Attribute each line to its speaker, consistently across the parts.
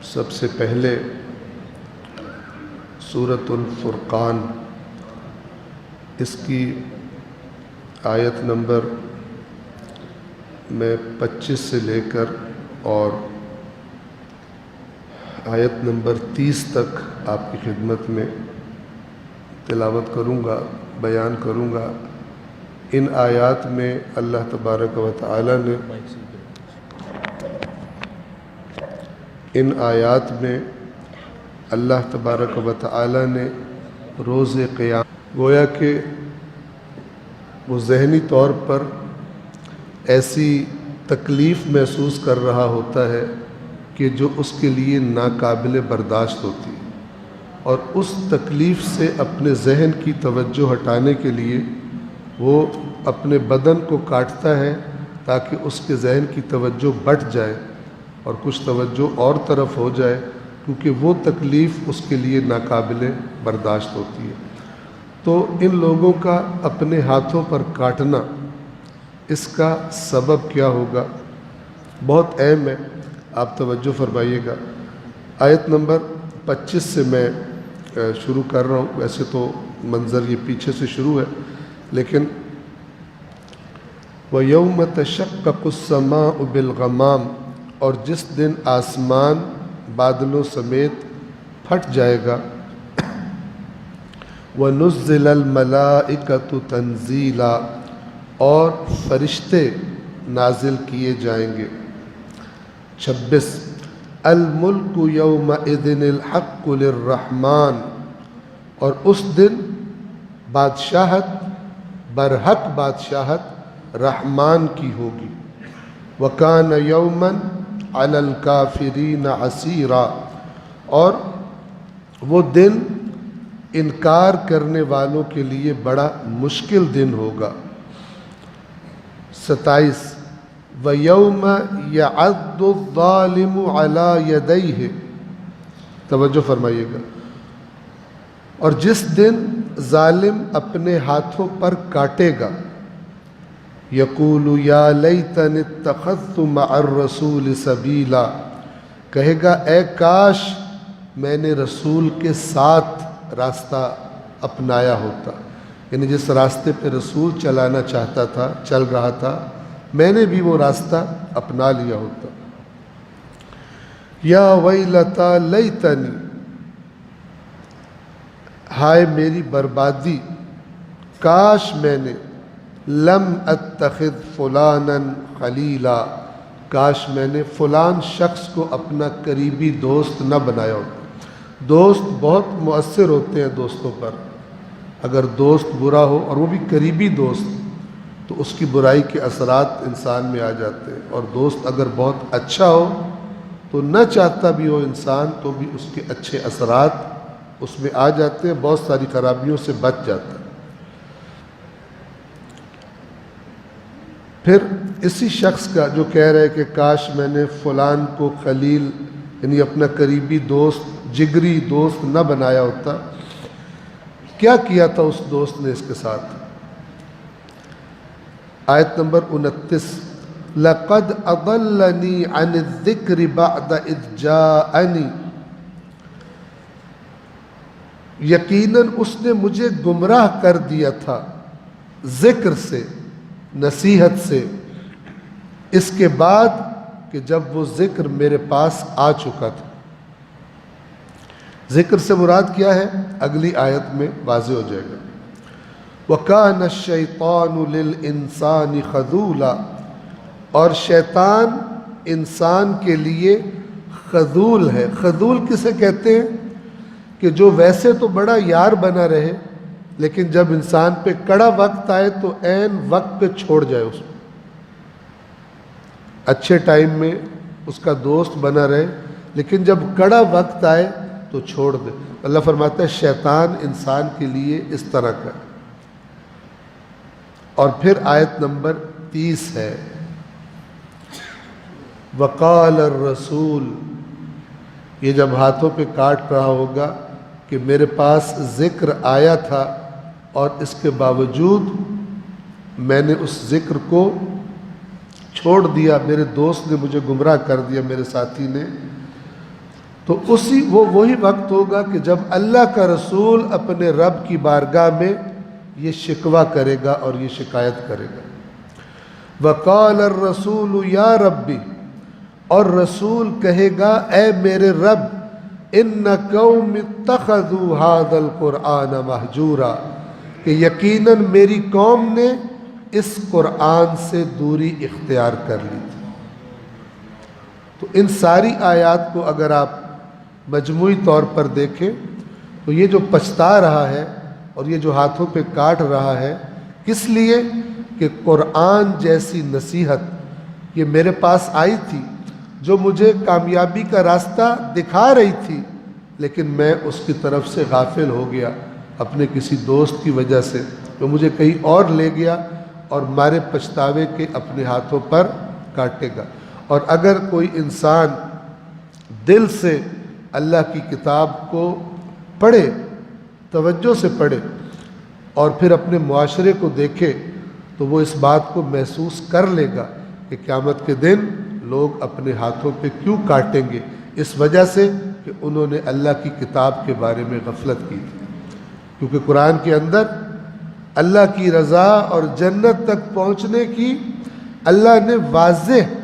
Speaker 1: سب سے پہلے سورۃ الفرقان، اس کی آیت نمبر میں 25 سے لے کر اور آیت نمبر 30 تک آپ کی خدمت میں تلاوت کروں گا، بیان کروں گا۔ ان آیات میں اللہ تبارک و تعالی نے اللہ تبارک و تعالی نے روز قیامت گویا کہ وہ ذہنی طور پر ایسی تکلیف محسوس کر رہا ہوتا ہے کہ جو اس کے لیے ناقابل برداشت ہوتی ہے، اور اس تکلیف سے اپنے ذہن کی توجہ ہٹانے کے لیے وہ اپنے بدن کو کاٹتا ہے تاکہ اس کے ذہن کی توجہ بٹ جائے اور کچھ توجہ اور طرف ہو جائے، کیونکہ وہ تکلیف اس کے لیے ناقابل برداشت ہوتی ہے۔ تو ان لوگوں کا اپنے ہاتھوں پر کاٹنا، اس کا سبب کیا ہوگا؟ بہت اہم ہے، آپ توجہ فرمائیے گا۔ آیت نمبر 25 سے میں شروع کر رہا ہوں، ویسے تو منظر یہ پیچھے سے شروع ہے، لیکن وَيَوْمَ تَشَقَّقُ السَّمَاءُ بِالْغَمَامِ، اور جس دن آسمان بادلوں سمیت پھٹ جائے گا، وَنُزِّلَ الْمَلَائِكَةُ تَنزِيلًا، اور فرشتے نازل کیے جائیں گے۔ 26 الْمُلْكُ يَوْمَئِذٍ الْحَقُّ لِلرَّحْمَنِ، اور اس دن بادشاہت، برحق بادشاہت رحمان کی ہوگی۔ وَكَانَ يَوْمًا عَلَى الْكَافِرِينَ عَسِيرًا، اور وہ دن انکار کرنے والوں کے لیے بڑا مشکل دن ہوگا۔ 27 وَيَوْمَ يَعَضُّ الظَّالِمُ عَلَى يَدَيْهِ، توجہ فرمائیے گا، اور جس دن ظالم اپنے ہاتھوں پر کاٹے گا، یقول یا لیتنی اتخذت مع الرسول سبیلا، کہے گا اے کاش میں نے رسول کے ساتھ راستہ اپنایا ہوتا، یعنی جس راستے پہ رسول چلانا چاہتا تھا، چل رہا تھا، میں نے بھی وہ راستہ اپنا لیا ہوتا۔ یا ویلتا لیتنی، ہائے میری بربادی، کاش میں نے لم اتخذ فلانا خلیلا، کاش میں نے فلان شخص کو اپنا قریبی دوست نہ بنایا ہوتا۔ دوست بہت مؤثر ہوتے ہیں دوستوں پر، اگر دوست برا ہو اور وہ بھی قریبی دوست، تو اس کی برائی کے اثرات انسان میں آ جاتے ہیں، اور دوست اگر بہت اچھا ہو تو نہ چاہتا بھی ہو انسان تو بھی اس کے اچھے اثرات اس میں آ جاتے ہیں، بہت ساری خرابیوں سے بچ جاتا ہے۔ پھر اسی شخص کا جو کہہ رہے کہ کاش میں نے فلان کو خلیل، یعنی اپنا قریبی دوست، جگری دوست نہ بنایا ہوتا، کیا کیا تھا اس دوست نے اس کے ساتھ؟ آیت نمبر 29 لَقَدْ أَضَلَّنِي عَنِ الذِّكْرِ بَعْدَ إِذْ جَاءَنِي، یقیناً اس نے مجھے گمراہ کر دیا تھا ذکر سے، نصیحت سے، اس کے بعد کہ جب وہ ذکر میرے پاس آ چکا تھا۔ ذکر سے مراد کیا ہے؟ اگلی آیت میں واضح ہو جائے گا۔ وَكَانَ الشَّيْطَانُ لِلْإِنسَانِ خَذُولًا، اور شیطان انسان کے لیے خذول ہے۔ خذول کسے کہتے ہیں؟ کہ جو ویسے تو بڑا یار بنا رہے، لیکن جب انسان پہ کڑا وقت آئے تو عین وقت پہ چھوڑ جائے اس کو، اچھے ٹائم میں اس کا دوست بنا رہے، لیکن جب کڑا وقت آئے تو چھوڑ دے۔ اللہ فرماتا ہے شیطان انسان کے لیے اس طرح کا۔ اور پھر آیت نمبر 30 ہے وقال الرسول، یہ جب ہاتھوں پہ کاٹ رہا ہوگا کہ میرے پاس ذکر آیا تھا اور اس کے باوجود میں نے اس ذکر کو چھوڑ دیا، میرے دوست نے مجھے گمراہ کر دیا، میرے ساتھی نے۔ تو وہی وقت ہوگا کہ جب اللہ کا رسول اپنے رب کی بارگاہ میں یہ شکوہ کرے گا اور یہ شکایت کرے گا۔ وقال الرسول یا ربی، اور رسول کہے گا اے میرے رب، ان قوم اتخذوا ھذا القرآن مہجورا، کہ یقیناً میری قوم نے اس قرآن سے دوری اختیار کر لی تھی۔ تو ان ساری آیات کو اگر آپ مجموعی طور پر دیکھیں تو یہ جو پچھتا رہا ہے اور یہ جو ہاتھوں پہ کاٹ رہا ہے، کس لیے؟ کہ قرآن جیسی نصیحت یہ میرے پاس آئی تھی جو مجھے کامیابی کا راستہ دکھا رہی تھی، لیکن میں اس کی طرف سے غافل ہو گیا اپنے کسی دوست کی وجہ سے، جو مجھے کہیں اور لے گیا اور مارے پچھتاوے کے اپنے ہاتھوں پر کاٹے گا۔ اور اگر کوئی انسان دل سے اللہ کی کتاب کو پڑھے، توجہ سے پڑھے، اور پھر اپنے معاشرے کو دیکھے، تو وہ اس بات کو محسوس کر لے گا کہ قیامت کے دن لوگ اپنے ہاتھوں پہ کیوں کاٹیں گے؟ اس وجہ سے کہ انہوں نے اللہ کی کتاب کے بارے میں غفلت کی تھی۔ کیونکہ قرآن کے اندر اللہ کی رضا اور جنت تک پہنچنے کی اللہ نے واضح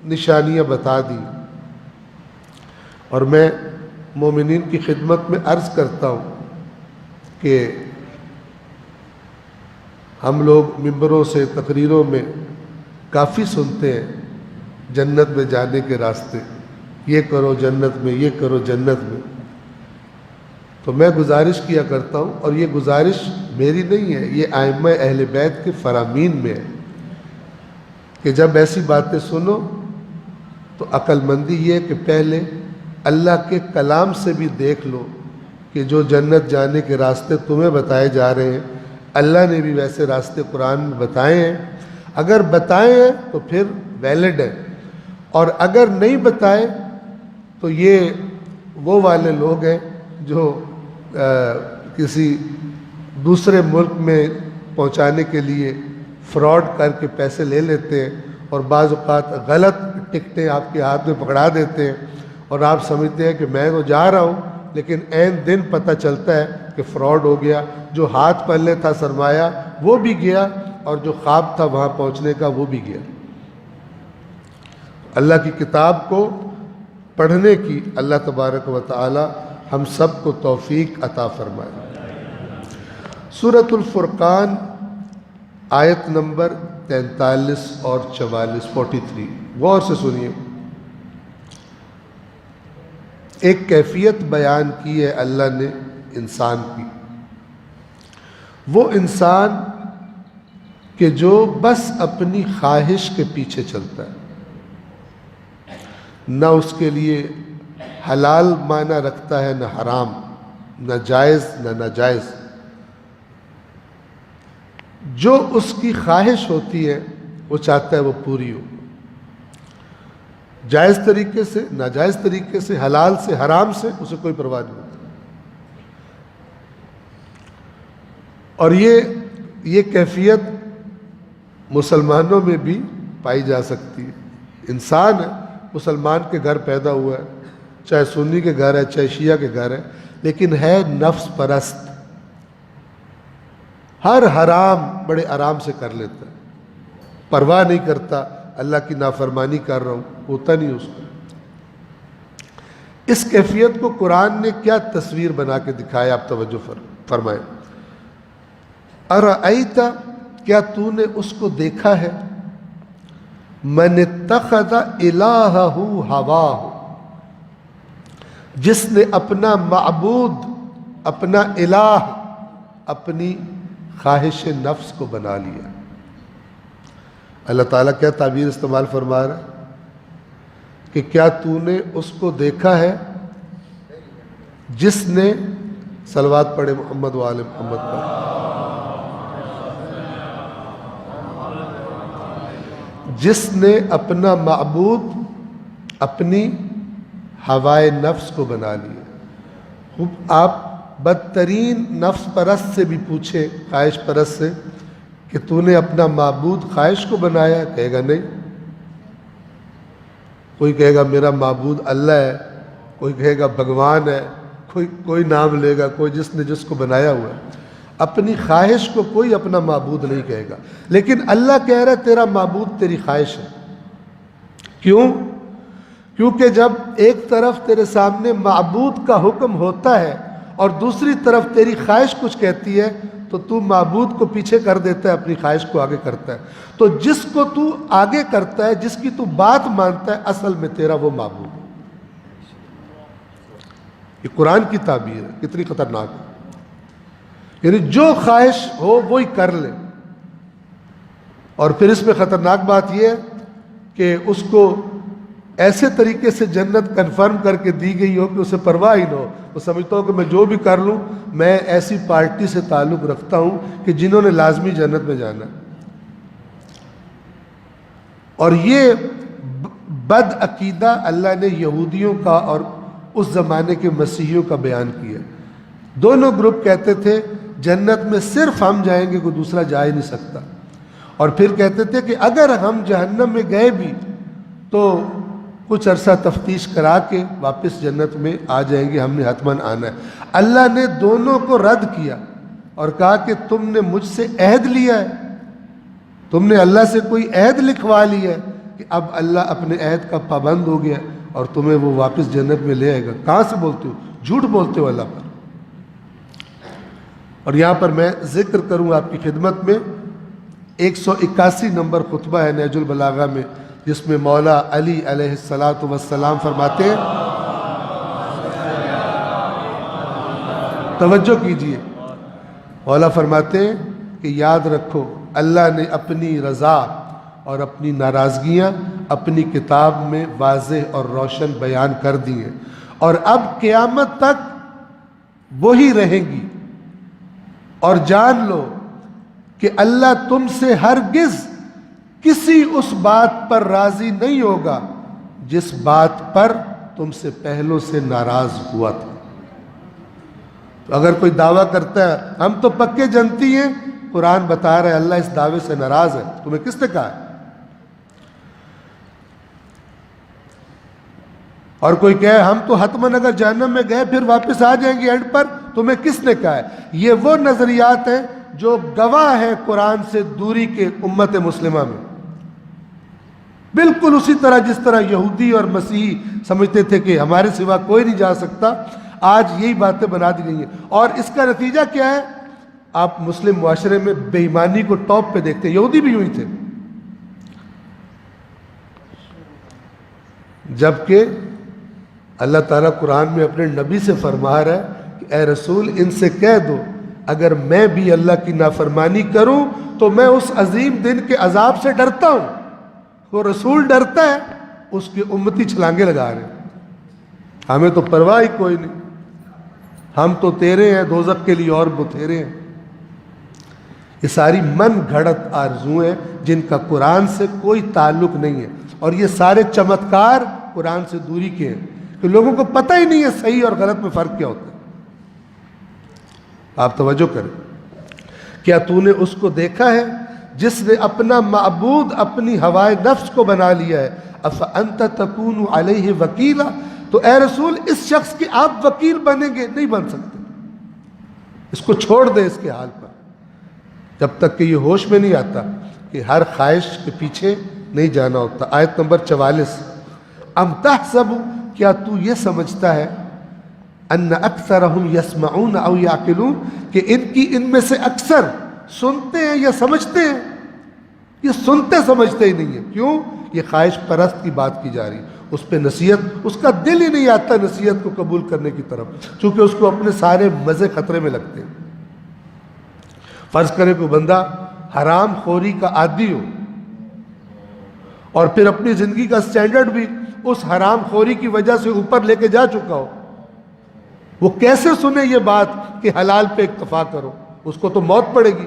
Speaker 1: نشانیاں بتا دی۔ اور میں مومنین کی خدمت میں عرض کرتا ہوں کہ ہم لوگ ممبروں سے تقریروں میں کافی سنتے ہیں جنت میں جانے کے راستے، یہ کرو جنت میں، یہ کرو جنت میں۔ تو میں گزارش کیا کرتا ہوں، اور یہ گزارش میری نہیں ہے، یہ ائمہ اہل بیت کے فرامین میں ہے، کہ جب ایسی باتیں سنو تو عقل مندی یہ کہ پہلے اللہ کے کلام سے بھی دیکھ لو کہ جو جنت جانے کے راستے تمہیں بتائے جا رہے ہیں، اللہ نے بھی ویسے راستے قرآن میں بتائے ہیں۔ اگر بتائے ہیں تو پھر ویلڈ ہے، اور اگر نہیں بتائے تو یہ وہ والے لوگ ہیں جو کسی دوسرے ملک میں پہنچانے کے لیے فراڈ کر کے پیسے لے لیتے ہیں، اور بعض اوقات غلط ٹکٹیں آپ کے ہاتھ میں پکڑا دیتے ہیں، اور آپ سمجھتے ہیں کہ میں تو جا رہا ہوں، لیکن عین دن پتہ چلتا ہے کہ فراڈ ہو گیا، جو ہاتھ پلے تھا سرمایہ وہ بھی گیا، اور جو خواب تھا وہاں پہنچنے کا وہ بھی گیا۔ اللہ کی کتاب کو پڑھنے کی اللہ تبارک و تعالی ہم سب کو توفیق عطا فرمائے۔ سورۃ الفرقان آیت نمبر 43 اور 44، 43، غور سے سنیے۔ ایک کیفیت بیان کی ہے اللہ نے انسان کی، وہ انسان کہ جو بس اپنی خواہش کے پیچھے چلتا ہے، نہ اس کے لیے حلال معنی رکھتا ہے، نہ حرام، نہ جائز نہ ناجائز، جو اس کی خواہش ہوتی ہے وہ چاہتا ہے وہ پوری ہو، جائز طریقے سے، ناجائز طریقے سے، حلال سے، حرام سے، اسے کوئی پرواہ نہیں ہوتی۔ اور یہ کیفیت مسلمانوں میں بھی پائی جا سکتی ہے۔ انسان ہے، مسلمان کے گھر پیدا ہوا ہے، چاہے سنی کے گھر ہے، چاہے شیعہ کے گھر ہے، لیکن ہے نفس پرست، ہر حرام بڑے آرام سے کر لیتا ہے، پرواہ نہیں کرتا اللہ کی نافرمانی کر رہا ہوں، ہوتا نہیں اس کو۔ اس کیفیت کو قرآن نے کیا تصویر بنا کے دکھایا، آپ توجہ فرمائیں۔ ارأیت، کیا تو نے اس کو دیکھا ہے، من اتخذ الہہ ہواہ، جس نے اپنا معبود، اپنا الہ، اپنی خواہش نفس کو بنا لیا۔ اللہ تعالیٰ کیا تعبیر استعمال فرما رہا ہے کہ کیا تو نے اس کو دیکھا ہے جس نے، صلوات پڑھے محمد و آل محمد پر، جس نے اپنا معبود اپنی ہوائے نفس کو بنا لیا۔ خوب آپ بدترین نفس پرست سے بھی پوچھیں، خواہش پرست سے، کہ تو نے اپنا معبود خواہش کو بنایا؟ کہے گا نہیں۔ کوئی کہے گا میرا معبود اللہ ہے، کوئی کہے گا بھگوان ہے، کوئی نام لے گا، کوئی جس نے جس کو بنایا ہوا ہے۔ اپنی خواہش کو کوئی اپنا معبود نہیں کہے گا، لیکن اللہ کہہ رہا ہے تیرا معبود تیری خواہش ہے۔ کیوں؟ کیونکہ جب ایک طرف تیرے سامنے معبود کا حکم ہوتا ہے اور دوسری طرف تیری خواہش کچھ کہتی ہے تو تو معبود کو پیچھے کر دیتا ہے، اپنی خواہش کو آگے کرتا ہے۔ تو جس کو تو آگے کرتا ہے، جس کی تو بات مانتا ہے، اصل میں تیرا وہ معبود ہے۔ یہ قرآن کی تعبیر ہے، کتنی خطرناک ہے۔ یعنی جو خواہش ہو وہی کر لے۔ اور پھر اس میں خطرناک بات یہ ہے کہ اس کو ایسے طریقے سے جنت کنفرم کر کے دی گئی ہو کہ اسے پرواہ ہی نہ ہو۔ وہ سمجھتا ہو کہ میں جو بھی کر لوں، میں ایسی پارٹی سے تعلق رکھتا ہوں کہ جنہوں نے لازمی جنت میں جانا ہے۔ اور یہ بد عقیدہ اللہ نے یہودیوں کا اور اس زمانے کے مسیحیوں کا بیان کیا۔ دونوں گروپ کہتے تھے جنت میں صرف ہم جائیں گے، کوئی دوسرا جا ہی نہیں سکتا۔ اور پھر کہتے تھے کہ اگر ہم جہنم میں گئے بھی تو کچھ عرصہ تفتیش کرا کے واپس جنت میں آ جائیں گے، ہم نے حتماً آنا ہے۔ اللہ نے دونوں کو رد کیا اور کہا کہ تم نے مجھ سے عہد لیا ہے، تم نے اللہ سے کوئی عہد لکھوا لیا ہے کہ اب اللہ اپنے عہد کا پابند ہو گیا اور تمہیں وہ واپس جنت میں لے آئے گا۔ کہاں سے بولتے ہو؟ جھوٹ بولتے ہو اللہ پر۔ اور یہاں پر میں ذکر کروں آپ کی خدمت میں 181 نمبر خطبہ ہے نہج البلاغہ میں، جس میں مولا علی علیہ السلام فرماتے ہیں، توجہ کیجئے، مولا فرماتے ہیں کہ یاد رکھو اللہ نے اپنی رضا اور اپنی ناراضگیاں اپنی کتاب میں واضح اور روشن بیان کر دی ہیں، اور اب قیامت تک وہی رہیں گی۔ اور جان لو کہ اللہ تم سے ہرگز کسی اس بات پر راضی نہیں ہوگا جس بات پر تم سے پہلوں سے ناراض ہوا تھا۔ تو اگر کوئی دعویٰ کرتا ہے ہم تو پکے جنتی ہیں، قرآن بتا رہا ہے اللہ اس دعوے سے ناراض ہے۔ تمہیں کس نے کہا ہے؟ اور کوئی کہے ہم تو حتماً اگر جہنم میں گئے پھر واپس آ جائیں گے اینڈ پر، تمہیں کس نے کہا ہے؟ یہ وہ نظریات ہیں جو گواہ ہے قرآن سے دوری کے امت مسلمہ میں، بالکل اسی طرح جس طرح یہودی اور مسیحی سمجھتے تھے کہ ہمارے سوا کوئی نہیں جا سکتا، آج یہی باتیں بنا دی گئی ہیں۔ اور اس کا نتیجہ کیا ہے؟ آپ مسلم معاشرے میں بے ایمانی کو ٹاپ پہ دیکھتے ہیں، یہودی بھی یوں ہی تھے، جبکہ اللہ تعالیٰ قرآن میں اپنے نبی سے فرما رہا ہے کہ اے رسول ان سے کہہ دو اگر میں بھی اللہ کی نافرمانی کروں تو میں اس عظیم دن کے عذاب سے ڈرتا ہوں۔ وہ رسول ڈرتا ہے، اس کے امتی چھلانگے لگا رہے ہیں، ہمیں تو پرواہ ہی کوئی نہیں، ہم تو تیرے ہیں، دوزخ کے لیے اور بتھیرے ہیں۔ یہ ساری من گھڑت آرزویں جن کا قرآن سے کوئی تعلق نہیں ہے، اور یہ سارے چمتکار قرآن سے دوری کے ہیں کہ لوگوں کو پتہ ہی نہیں ہے صحیح اور غلط میں فرق کیا ہوتا ہے۔ آپ توجہ کریں، کیا تو نے اس کو دیکھا ہے جس نے اپنا معبود اپنی ہوائے نفس کو بنا لیا ہے؟ افانت تکون علیہ وکیلا، تو اے رسول اس شخص کے آپ وکیل بنیں گے؟ نہیں بن سکتے۔ اس کو چھوڑ دے اس کے حال پر، جب تک کہ یہ ہوش میں نہیں آتا کہ ہر خواہش کے پیچھے نہیں جانا ہوتا۔ آیت نمبر 44، ام تحسب، کیا تو یہ سمجھتا ہے ان اکثرہم یسمعون او یعقلون کہ ان میں سے اکثر سنتے ہیں یا سمجھتے ہیں؟ یہ سنتے سمجھتے ہی نہیں ہیں۔ کیوں؟ یہ خواہش پرست کی بات کی جا رہی، اس پہ نصیحت، اس کا دل ہی نہیں آتا نصیحت کو قبول کرنے کی طرف، چونکہ اس کو اپنے سارے مزے خطرے میں لگتے ہیں۔ فرض کرے کوئی بندہ حرام خوری کا عادی ہو اور پھر اپنی زندگی کا سٹینڈرڈ بھی اس حرام خوری کی وجہ سے اوپر لے کے جا چکا ہو، وہ کیسے سنے یہ بات کہ حلال پہ اکتفا کرو؟ اس کو تو موت پڑے گی۔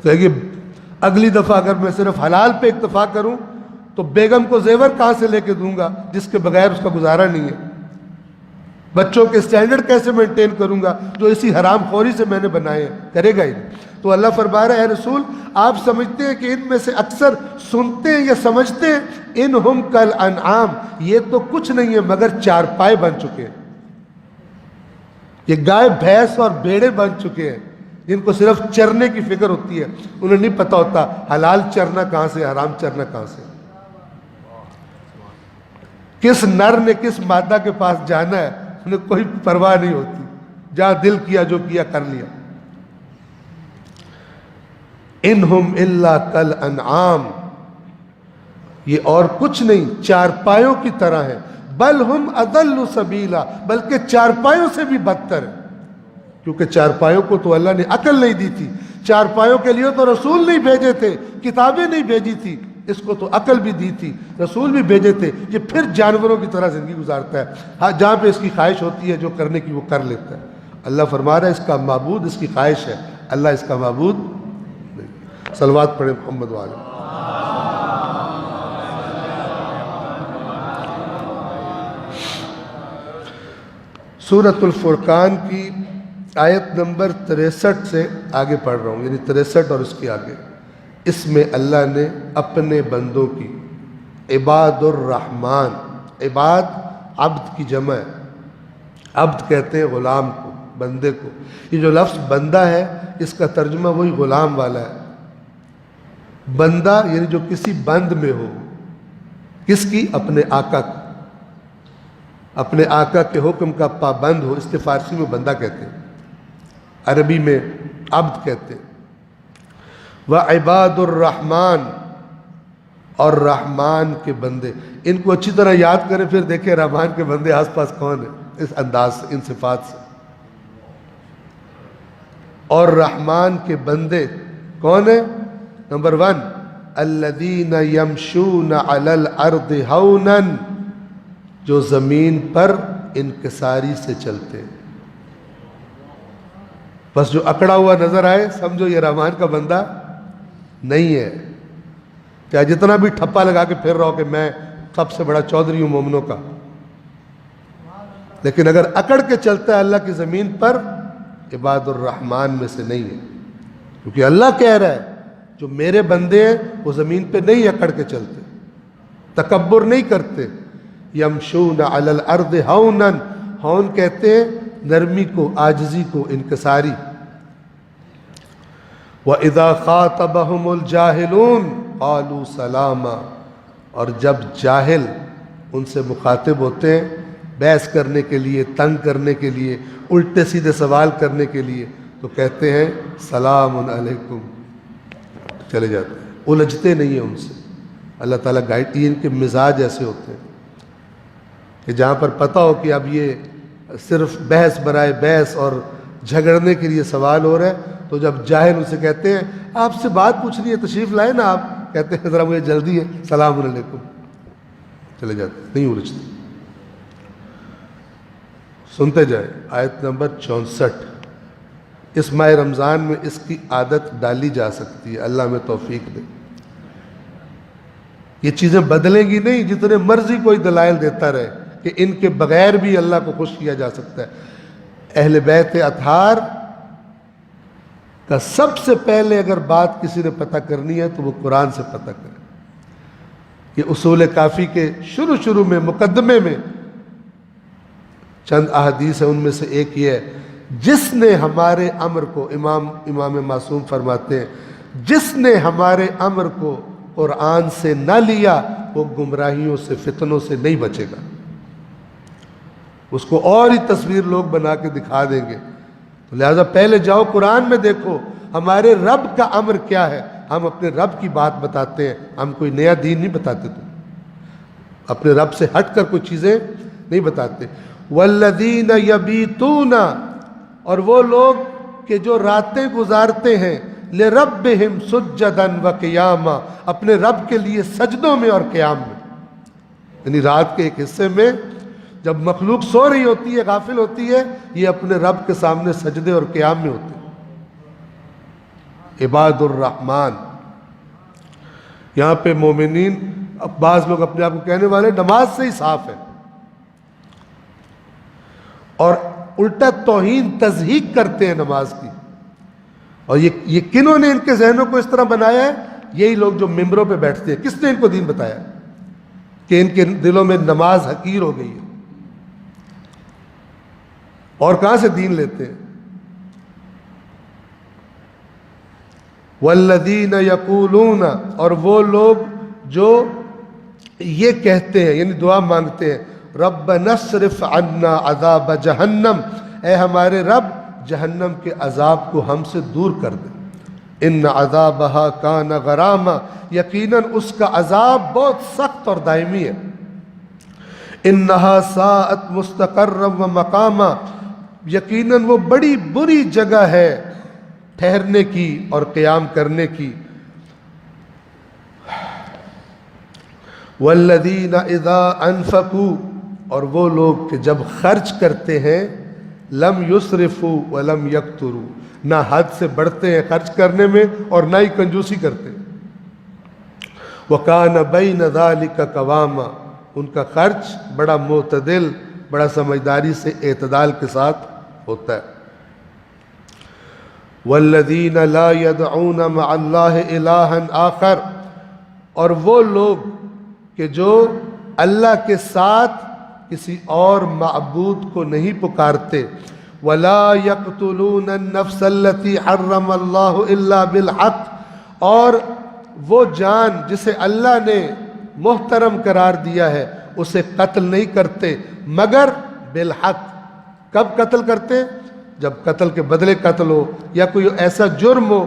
Speaker 1: کہے گی اگلی دفعہ اگر میں صرف حلال پہ اکتفا کروں تو بیگم کو زیور کہاں سے لے کے دوں گا جس کے بغیر اس کا گزارا نہیں ہے؟ بچوں کے سٹینڈرڈ کیسے مینٹین کروں گا جو اسی حرام خوری سے میں نے بنائے ہیں؟ کرے گا ہی نہیں۔ تو اللہ فرما رہا ہے اے رسول آپ سمجھتے ہیں کہ ان میں سے اکثر سنتے ہیں یا سمجھتے ہیں، انہم کالانعام، یہ تو کچھ نہیں ہے مگر چارپائے بن چکے ہیں، یہ گائے بھینس اور بھیڑے بن چکے ہیں جن کو صرف چرنے کی فکر ہوتی ہے، انہیں نہیں پتہ ہوتا حلال چرنا کہاں سے، حرام چرنا کہاں سے، کس نر نے کس مادہ کے پاس جانا ہے انہیں کوئی پرواہ نہیں ہوتی، جہاں دل کیا جو کیا کر لیا۔ انہم الا کالانعام، یہ اور کچھ نہیں چارپایوں کی طرح ہے، بل ہم اضل سبیلا، بلکہ چارپایوں سے بھی بدتر ہے، کیونکہ چارپایوں کو تو اللہ نے عقل نہیں دی تھی، چارپایوں کے لیے تو رسول نہیں بھیجے تھے، کتابیں نہیں بھیجی تھی، اس کو تو عقل بھی دی تھی، رسول بھی بھیجے تھے، یہ پھر جانوروں کی طرح زندگی گزارتا ہے، ہاں جہاں پہ اس کی خواہش ہوتی ہے جو کرنے کی وہ کر لیتا ہے۔ اللہ فرما رہا ہے اس کا معبود اس کی خواہش ہے، اللہ اس کا معبود نہیں۔ صلوات پڑھیں محمد والے۔ سورۃ الفرقان کی آیت نمبر 63 سے آگے پڑھ رہا ہوں، یعنی 63 اور اس کے آگے، اس میں اللہ نے اپنے بندوں کی عباد الرحمن، عباد عبد کی جمع ہے، عبد کہتے ہیں غلام کو، بندے کو، یہ جو لفظ بندہ ہے اس کا ترجمہ وہی غلام والا ہے، بندہ یعنی جو کسی بند میں ہو، کس کی؟ اپنے آقا کی، اپنے آقا کے حکم کا پابند ہو، اس کے فارسی میں بندہ کہتے ہیں، عربی میں عبد کہتے ہیں۔ وعباد الرحمن، اور رحمان کے بندے، ان کو اچھی طرح یاد کریں پھر دیکھیں رحمان کے بندے آس پاس کون ہیں، اس انداز سے، ان صفات سے۔ اور رحمان کے بندے کون ہیں؟ نمبر 1 الذین یمشون علی الارض ہونا، جو زمین پر انکساری سے چلتے ہیں، بس جو اکڑا ہوا نظر آئے سمجھو یہ رحمان کا بندہ نہیں ہے، چاہے جتنا بھی ٹھپا لگا کے پھر رہا ہو کہ میں سب سے بڑا چودھری ہوں مومنوں کا، لیکن اگر اکڑ کے چلتا ہے اللہ کی زمین پر، عباد الرحمن میں سے نہیں ہے، کیونکہ اللہ کہہ رہا ہے جو میرے بندے ہیں وہ زمین پہ نہیں اکڑ کے چلتے، تکبر نہیں کرتے، یمشون علی الارض ہونا، ہون کہتے ہیں نرمی کو، عاجزی کو، انکساری۔ وَإِذَا خَاطَبَهُمُ الْجَاهِلُونَ قَالُوا سَلَامًا، اور جب جاہل ان سے مخاطب ہوتے ہیں بحث کرنے کے لیے، تنگ کرنے کے لیے، الٹے سیدھے سوال کرنے کے لیے، تو کہتے ہیں سلام علیکم، چلے جاتے ہیں، الجھتے نہیں ہیں ان سے۔ اللہ تعالیٰ گائیڈ، ان کے مزاج ایسے ہوتے ہیں کہ جہاں پر پتہ ہو کہ اب یہ صرف بحث برائے بحث اور جھگڑنے کے لیے سوال ہو رہا ہے، تو جب جاہل ان سے کہتے ہیں آپ سے بات پوچھنی ہے تشریف لائے نا، آپ کہتے ہیں ذرا مجھے جلدی ہے، سلام علیکم، چلے جاتے ہیں، نہیں الجھتے۔ سنتے جائیں آیت نمبر 64۔ اس ماہ رمضان میں اس کی عادت ڈالی جا سکتی ہے، اللہ میں توفیق دے۔ یہ چیزیں بدلیں گی نہیں، جتنے مرضی کوئی دلائل دیتا رہے کہ ان کے بغیر بھی اللہ کو خوش کیا جا سکتا ہے۔ اہل بیت اطہار کا سب سے پہلے اگر بات کسی نے پتہ کرنی ہے تو وہ قرآن سے پتہ کرے۔ یہ اصول کافی کے شروع میں مقدمے میں چند احادیث ہیں، ان میں سے ایک یہ ہے، جس نے ہمارے امر کو، امام معصوم فرماتے ہیں، جس نے ہمارے امر کو قرآن سے نہ لیا وہ گمراہیوں سے، فتنوں سے نہیں بچے گا۔ اس کو اور ہی تصویر لوگ بنا کے دکھا دیں گے، تو لہٰذا پہلے جاؤ قرآن میں دیکھو ہمارے رب کا امر کیا ہے، ہم اپنے رب کی بات بتاتے ہیں، ہم کوئی نیا دین نہیں بتاتے، تو اپنے رب سے ہٹ کر کوئی چیزیں نہیں بتاتے۔ والذین یبیتون، اور وہ لوگ کہ جو راتیں گزارتے ہیں، لربہم سجدا وقیاما، اپنے رب کے لیے سجدوں میں اور قیام میں، یعنی رات کے ایک حصے میں جب مخلوق سو رہی ہوتی ہے، غافل ہوتی ہے، یہ اپنے رب کے سامنے سجدے اور قیام میں ہوتے ہیں۔ عباد الرحمن، یہاں پہ مومنین، اب بعض لوگ اپنے آپ کو کہنے والے نماز سے ہی صاف ہے۔ اور الٹا توہین تضحیق کرتے ہیں نماز کی. اور یہ کنہوں نے ان کے ذہنوں کو اس طرح بنایا ہے؟ یہی لوگ جو ممبروں پہ بیٹھتے ہیں. کس نے ان کو دین بتایا کہ ان کے دلوں میں نماز حقیر ہو گئی ہے؟ اور کہاں سے دین لیتے ہیں؟ والذین یقولون، اور وہ لوگ جو یہ کہتے ہیں، یعنی دعا مانگتے ہیں، ربنا اصرف عنا عذاب جہنم، اے ہمارے رب جہنم کے عذاب کو ہم سے دور کر دے. ان عذابہا کان غراما، یقیناً اس کا عذاب بہت سخت اور دائمی ہے. انہا ساءت مستقرا و مقاما، یقیناً وہ بڑی بری جگہ ہے ٹھہرنے کی اور قیام کرنے کی. والذین اذا انفقوا، اور وہ لوگ کہ جب خرچ کرتے ہیں، لم یسرفوا ولم یقتروا، نہ حد سے بڑھتے ہیں خرچ کرنے میں اور نہ ہی کنجوسی کرتے ہیں. وکان بین ذلک قواما، ان کا خرچ بڑا معتدل، بڑا سمجھداری سے اعتدال کے ساتھ ہوتا ہے. والذین لا يدعون مع اللہ الہا آخر، اور وہ لوگ کہ جو اللہ کے ساتھ کسی اور معبود کو نہیں پکارتے. ولا يقتلون النفس التي حرم اللہ الا بالحق، اور وہ جان جسے اللہ نے محترم قرار دیا ہے اسے قتل نہیں کرتے مگر بالحق. کب قتل کرتے؟ جب قتل کے بدلے قتل ہو، یا کوئی ایسا جرم ہو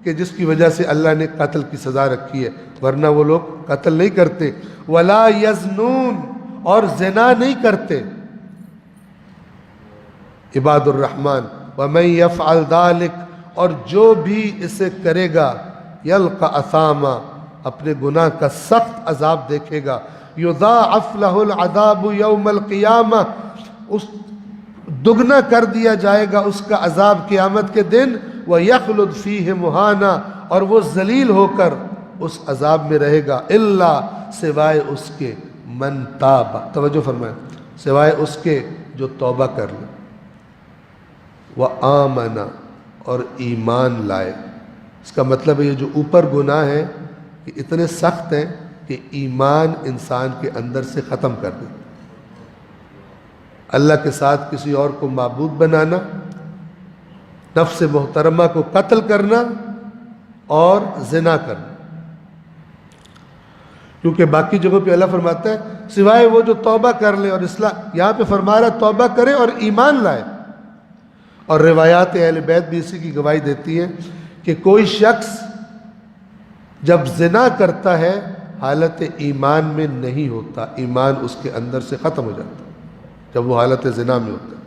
Speaker 1: کہ جس کی وجہ سے اللہ نے قتل کی سزا رکھی ہے، ورنہ وہ لوگ قتل نہیں کرتے. ولا یزنون، اور زنا نہیں کرتے عباد الرحمن. ومن یفعل ذلک، اور جو بھی اسے کرے گا، یلقى اثاما، اپنے گناہ کا سخت عذاب دیکھے گا. یضاعف له العذاب یوم القیامہ، اس دگنا کر دیا جائے گا اس کا عذاب قیامت کے دن. وَيَخْلُدْ فِيهِ مُهَانًا، اور وہ ذلیل ہو کر اس عذاب میں رہے گا. الا، سوائے اس کے، من تاب، توجہ فرمائیں، سوائے اس کے جو توبہ کر لے، وَآمَنَ، اور ایمان لائے. اس کا مطلب ہے یہ جو اوپر گناہ ہیں یہ اتنے سخت ہیں کہ ایمان انسان کے اندر سے ختم کر دے. اللہ کے ساتھ کسی اور کو معبود بنانا، نفس محترمہ کو قتل کرنا اور زنا کرنا. کیونکہ باقی جگہوں پہ اللہ فرماتا ہے سوائے وہ جو توبہ کر لے اور اصلاح، یہاں پہ فرما رہا توبہ کرے اور ایمان لائے. اور روایات اہل بیت بھی اسی کی گواہی دیتی ہیں کہ کوئی شخص جب زنا کرتا ہے حالت ایمان میں نہیں ہوتا، ایمان اس کے اندر سے ختم ہو جاتا جب وہ حالت زنا میں ہوتا ہے،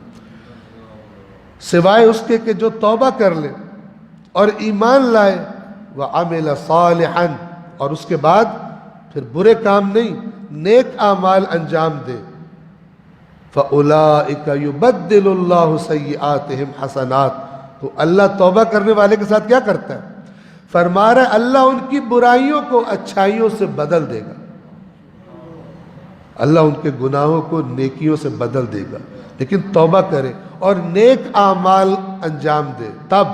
Speaker 1: سوائے اس کے کہ جو توبہ کر لے اور ایمان لائے. وَعَمِلَ صَالِحًا، اور اس کے بعد پھر برے کام نہیں، نیک اعمال انجام دے. فَأُولَئِكَ يُبَدِّلُ اللَّهُ سَيِّئَاتِهِمْ حَسَنَاتٍ، تو اللہ توبہ کرنے والے کے ساتھ کیا کرتا ہے؟ فرما رہا ہے اللہ ان کی برائیوں کو اچھائیوں سے بدل دے گا. اللہ ان کے گناہوں کو نیکیوں سے بدل دے گا، لیکن توبہ کرے اور نیک اعمال انجام دے تب.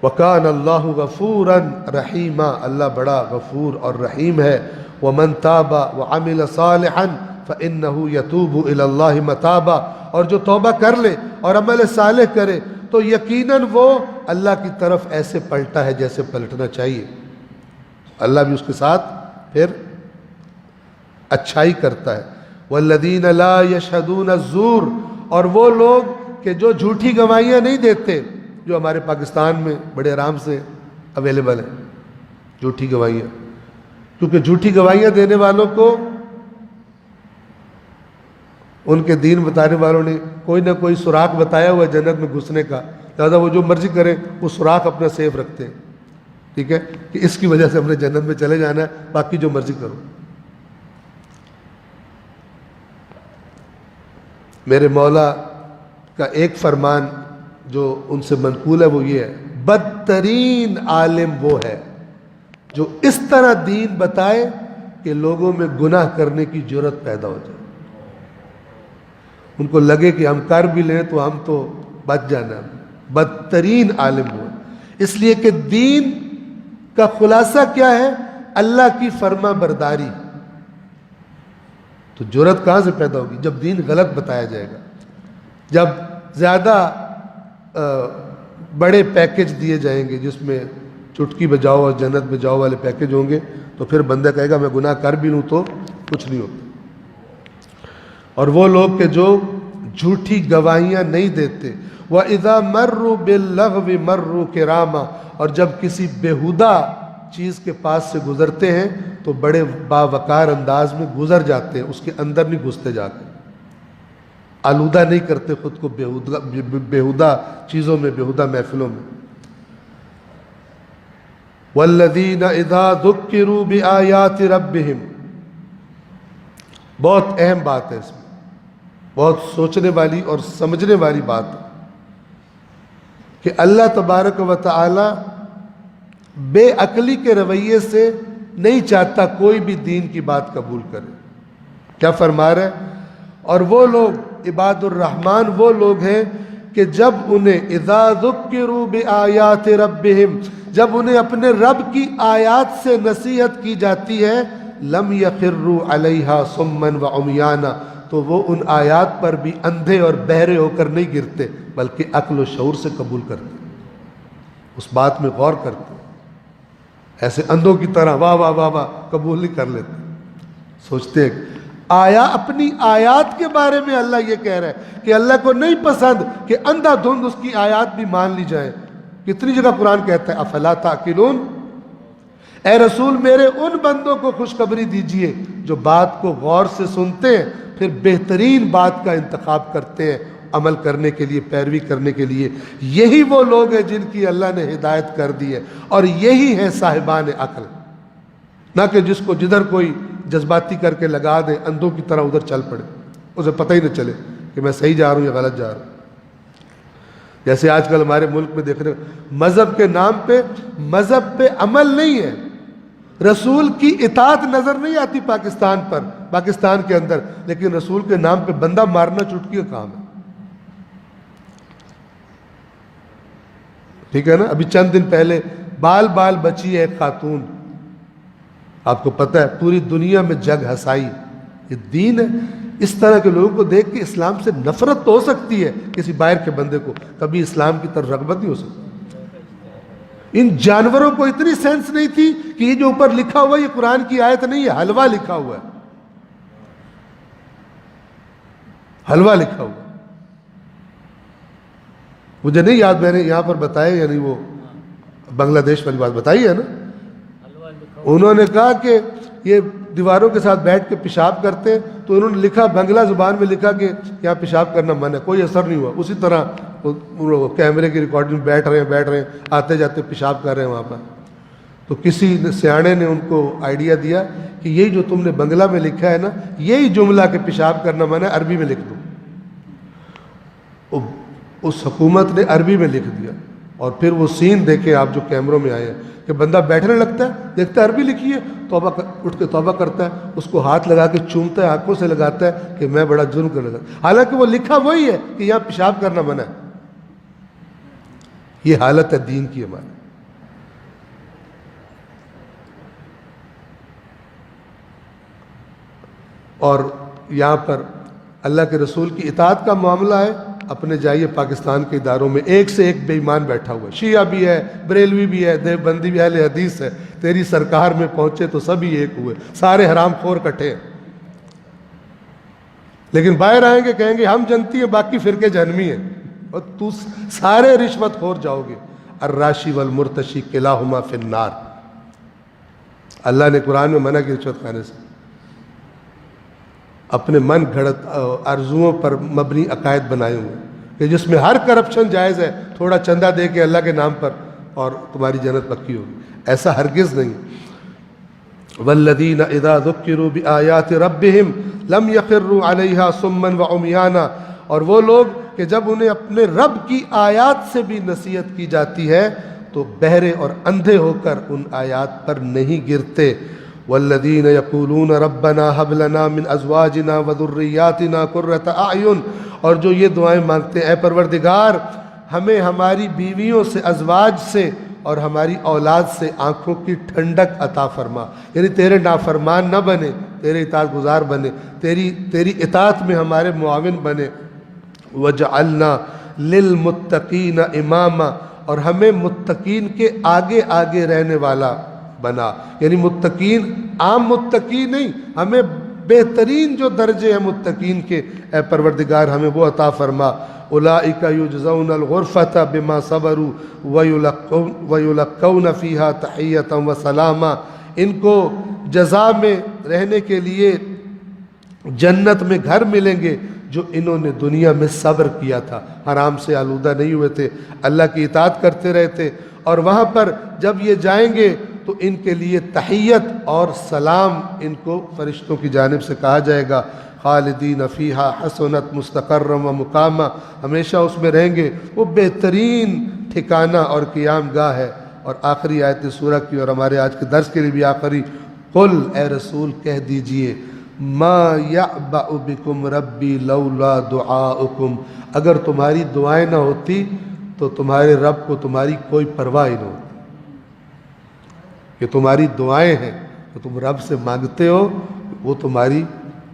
Speaker 1: وَكَانَ اللَّهُ غَفُورًا رَحِيمًا، اللہ بڑا غفور اور رحیم ہے. وَمَن تَابَ وَعَمِلَ صَالِحًا فَإِنَّهُ يَتُوبُ إِلَى اللَّهِ مَتَابًا، اور جو توبہ کر لے اور عمل صالح کرے تو یقیناً وہ اللہ کی طرف ایسے پلٹا ہے جیسے پلٹنا چاہیے. اللہ بھی اس کے ساتھ پھر اچھائی کرتا ہے. وَالَّذِينَ لَا يَشْهَدُونَ الزُّورَ، اور وہ لوگ کہ جو جھوٹی گواہیاں نہیں دیتے، جو ہمارے پاکستان میں بڑے آرام سے اویلیبل ہیں جھوٹی گواہیاں. کیونکہ جھوٹی گواہیاں دینے والوں کو ان کے دین بتانے والوں نے کوئی نہ کوئی سوراخ بتایا ہوا ہے جنت میں گھسنے کا، لہٰذا وہ جو مرضی کریں وہ سوراخ اپنا سیف رکھتے ہیں. ٹھیک ہے کہ اس کی وجہ سے ہم نے جنت میں چلے جانا ہے، باقی جو مرضی کرو. میرے مولا کا ایک فرمان جو ان سے منقول ہے وہ یہ ہے، بدترین عالم وہ ہے جو اس طرح دین بتائے کہ لوگوں میں گناہ کرنے کی جرت پیدا ہو جائے، ان کو لگے کہ ہم کر بھی لیں تو ہم تو بچ جانا، بدترین عالم ہوئے۔ اس لیے کہ دین کا خلاصہ کیا ہے؟ اللہ کی فرما برداری۔ تو جرت کہاں سے پیدا ہوگی؟ جب دین غلط بتایا جائے گا، جب زیادہ بڑے پیکج دیے جائیں گے جس میں چٹکی بجاؤ اور جنت میں جاؤ والے پیکج ہوں گے، تو پھر بندہ کہے گا میں گناہ کر بھی لوں تو کچھ نہیں ہوتا۔ اور وہ لوگ کہ جو جھوٹی گواہیاں نہیں دیتے، وَإِذَا مَرُّوا بِاللَّغْوِ مَرُّوا كِرَامًا، اور جب کسی بیہودہ چیز کے پاس سے گزرتے ہیں تو بڑے باوقار انداز میں گزر جاتے ہیں، اس کے اندر نہیں گھستے جا کے، آلودہ نہیں کرتے خود کو بیہودہ چیزوں میں، بیہودہ محفلوں میں۔ وَالَّذِينَ إِذَا ذُكِّرُوا بِآيَاتِ رَبِّهِمْ، بہت اہم بات ہے اس میں، بہت سوچنے والی اور سمجھنے والی بات ہے کہ اللہ تبارک و تعالی بے عقلی کے رویے سے نہیں چاہتا کوئی بھی دین کی بات قبول کرے۔ کیا فرما رہے ہیں؟ اور وہ لوگ عباد الرحمن وہ لوگ ہیں کہ جب انہیں اذا ذکروا بآیات ربہم، جب انہیں اپنے رب کی آیات سے نصیحت کی جاتی ہے، لم یخروا علیہا صما وعمیانا، تو وہ ان آیات پر بھی اندھے اور بہرے ہو کر نہیں گرتے، بلکہ عقل و شعور سے قبول کرتے، اس بات میں غور کرتے، ایسے اندھوں کی طرح واہ واہ واہ واہ قبول نہیں کر لیتے، سوچتے ہیں اپنی آیات کے بارے میں اللہ یہ کہہ رہا ہے کہ اللہ کو نہیں پسند کہ اندھا دھند اس کی آیات بھی مان لی جائیں۔ کتنی جگہ قرآن کہتا ہے افلا تعقلون، اے رسول میرے ان بندوں کو خوشخبری دیجئے جو بات کو غور سے سنتے ہیں، پھر بہترین بات کا انتخاب کرتے ہیں عمل کرنے کے لیے، پیروی کرنے کے لیے۔ یہی وہ لوگ ہیں جن کی اللہ نے ہدایت کر دی ہے، اور یہی ہیں صاحبان عقل، نہ کہ جس کو جدھر کوئی جذباتی کر کے لگا دے، اندھوں کی طرح ادھر چل پڑے، اسے پتہ ہی نہ چلے کہ میں صحیح جا رہا ہوں یا غلط جا رہا ہوں۔ جیسے آج کل ہمارے ملک میں دیکھ رہے ہیں، مذہب کے نام پہ مذہب پہ عمل نہیں ہے، رسول کی اطاعت نظر نہیں آتی پاکستان کے اندر، لیکن رسول کے نام پہ بندہ مارنا چٹکی کا کام ہے۔ ٹھیک ہے نا؟ ابھی چند دن پہلے بال بچی ہے ایک خاتون، آپ کو پتہ ہے پوری دنیا میں جگ ہسائی، یہ دین ہے۔ اس طرح کے لوگوں کو دیکھ کے اسلام سے نفرت تو ہو سکتی ہے کسی باہر کے بندے کو، کبھی اسلام کی طرف رغبت نہیں ہو سکتی۔ ان جانوروں کو اتنی سینس نہیں تھی کہ یہ جو اوپر لکھا ہوا ہے یہ قرآن کی آیت نہیں ہے، حلوہ لکھا ہوا ہے، حلوہ لکھا ہوا ہے۔ مجھے نہیں یاد میں نے یہاں پر بتایا، یعنی وہ بنگلہ دیش والی بات بتائی ہے نا، انہوں نے کہا کہ یہ دیواروں کے ساتھ بیٹھ کے پیشاب کرتے، تو انہوں نے لکھا بنگلہ زبان میں لکھا کہ یہاں پیشاب کرنا منع ہے، کوئی اثر نہیں ہوا۔ اسی طرح وہ کیمرے کی ریکارڈنگ میں بیٹھ رہے ہیں آتے جاتے پیشاب کر رہے ہیں وہاں پر۔ تو کسی سیانے نے ان کو آئیڈیا دیا کہ یہی جو تم نے بنگلہ میں لکھا ہے نا، یہی جملہ کہ پیشاب کرنا منع ہے عربی میں لکھ دو۔ اس حکومت نے عربی میں لکھ دیا، اور پھر وہ سین دیکھیں آپ جو کیمروں میں آئے ہیں کہ بندہ بیٹھنے لگتا ہے، دیکھتا ہے عربی لکھی ہے، اٹھ کے توبہ کرتا ہے، اس کو ہاتھ لگا کے چومتا ہے، آنکھوں سے لگاتا ہے کہ میں بڑا جرم کرنے لگا، حالانکہ وہ لکھا وہی ہے کہ یہاں پیشاب کرنا منع ہے۔ یہ حالت ہے دین کی ہماری۔ اور یہاں پر اللہ کے رسول کی اطاعت کا معاملہ ہے، اپنے جائیے پاکستان کے اداروں میں ایک سے ایک بے ایمان بیٹھا ہوا ہے، شیعہ بھی ہے، بریلوی بھی ہے، دیوبندی بھی، اہل حدیث ہے، تیری سرکار میں پہنچے تو سبھی ایک ہوئے، سارے حرام خور کٹھے ہیں۔ لیکن باہر آئیں گے کہیں گے ہم جنتی ہیں، باقی فرقے جہنمی ہیں، اور تو سارے رشوت خور جاؤ گے۔ الراشی والمرتشی کلاہما فی النار، اللہ نے قرآن میں منع کی رشوت کھانے سے۔ اپنے من گھڑت آرزوؤں پر مبنی عقائد بنائے ہوئے کہ جس میں ہر کرپشن جائز ہے، تھوڑا چندہ دے کے اللہ کے نام پر اور تمہاری جنت پکی ہوگی، ایسا ہرگز نہیں۔ والذین اذا ذکروا بآیات ربہم لم یخروا علیہا صما وعمیانا، اور وہ لوگ کہ جب انہیں اپنے رب کی آیات سے بھی نصیحت کی جاتی ہے تو بہرے اور اندھے ہو کر ان آیات پر نہیں گرتے۔ والذین یقولون ربنا هب لنا من ازواجنا وذریاتنا قرۃ اعین، اور جو یہ دعائیں مانگتے ہیں، اے پروردگار ہمیں ہماری بیویوں سے، ازواج سے اور ہماری اولاد سے آنکھوں کی ٹھنڈک عطا فرما، یعنی تیرے نافرمان نہ بنے، تیرے اطاعت گزار بنے، تیری اطاعت میں ہمارے معاون بنے۔ وجعلنا للمتقین اماما، اور ہمیں متقین کے آگے آگے رہنے والا بنا، یعنی متقین عام متقی نہیں، ہمیں بہترین جو درجے ہیں متقین کے، اے پروردگار ہمیں وہ عطا فرما۔ اولئک یجزون الغرفۃ بما صبروا ویلقون فیہا تحیۃ وسلاما، ان کو جزا میں رہنے کے لیے جنت میں گھر ملیں گے جو انہوں نے دنیا میں صبر کیا تھا، حرام سے آلودہ نہیں ہوئے تھے، اللہ کی اطاعت کرتے رہے تھے، اور وہاں پر جب یہ جائیں گے تو ان کے لیے تحیت اور سلام ان کو فرشتوں کی جانب سے کہا جائے گا۔ خالدین فیہا حسنت مستقرا و مقاما، ہمیشہ اس میں رہیں گے، وہ بہترین ٹھکانہ اور قیام گاہ ہے۔ اور آخری آیت سورہ کی اور ہمارے آج کے درس کے لیے بھی آخری، قل اے رسول کہہ دیجئے، ما یعبأ بکم ربی لولا دعاؤکم، اگر تمہاری دعائیں نہ ہوتی تو تمہارے رب کو تمہاری کوئی پرواہ ہی نہ ہوتی۔ کہ تمہاری دعائیں ہیں تو تم رب سے مانگتے ہو، وہ تمہاری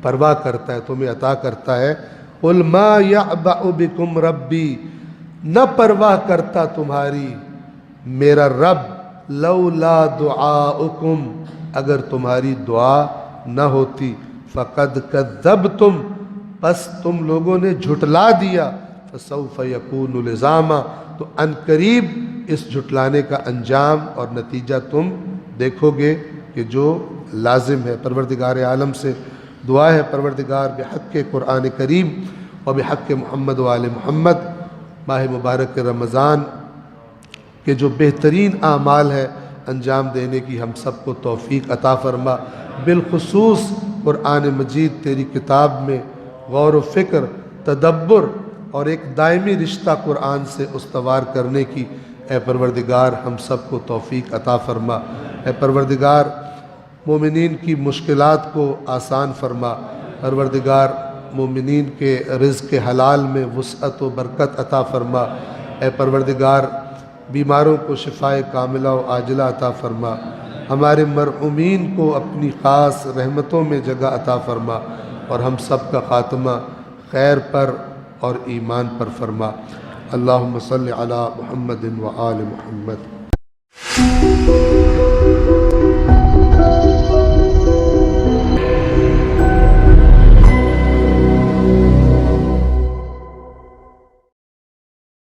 Speaker 1: پرواہ کرتا ہے، تمہیں عطا کرتا ہے۔ قل ما یعبأ بکم ربی، نہ پرواہ کرتا تمہاری میرا رب، لولا دعاؤکم، اگر تمہاری دعا نہ ہوتی، فقد کذبتم، پس تم لوگوں نے جھٹلا دیا، فسوف یکون لزاما، تو ان قریب اس جھٹلانے کا انجام اور نتیجہ تم دیکھو گے کہ جو لازم ہے۔ پروردگار عالم سے دعا ہے، پروردگار بحق قرآن کریم و بحق محمد و آل محمد، ماہ مبارک رمضان کے جو بہترین اعمال ہے انجام دینے کی ہم سب کو توفیق عطا فرما، بالخصوص قرآن مجید تیری کتاب میں غور و فکر، تدبر اور ایک دائمی رشتہ قرآن سے استوار کرنے کی اے پروردگار ہم سب کو توفیق عطا فرما۔ اے پروردگار مومنین کی مشکلات کو آسان فرما، پروردگار مومنین کے رزق حلال میں وسعت و برکت عطا فرما، اے پروردگار بیماروں کو شفائے کاملہ و عاجلہ عطا فرما، ہمارے مرحومین کو اپنی خاص رحمتوں میں جگہ عطا فرما، اور ہم سب کا خاتمہ خیر پر اور ایمان پر فرما۔ اللہم صلی علی محمد و آل محمد۔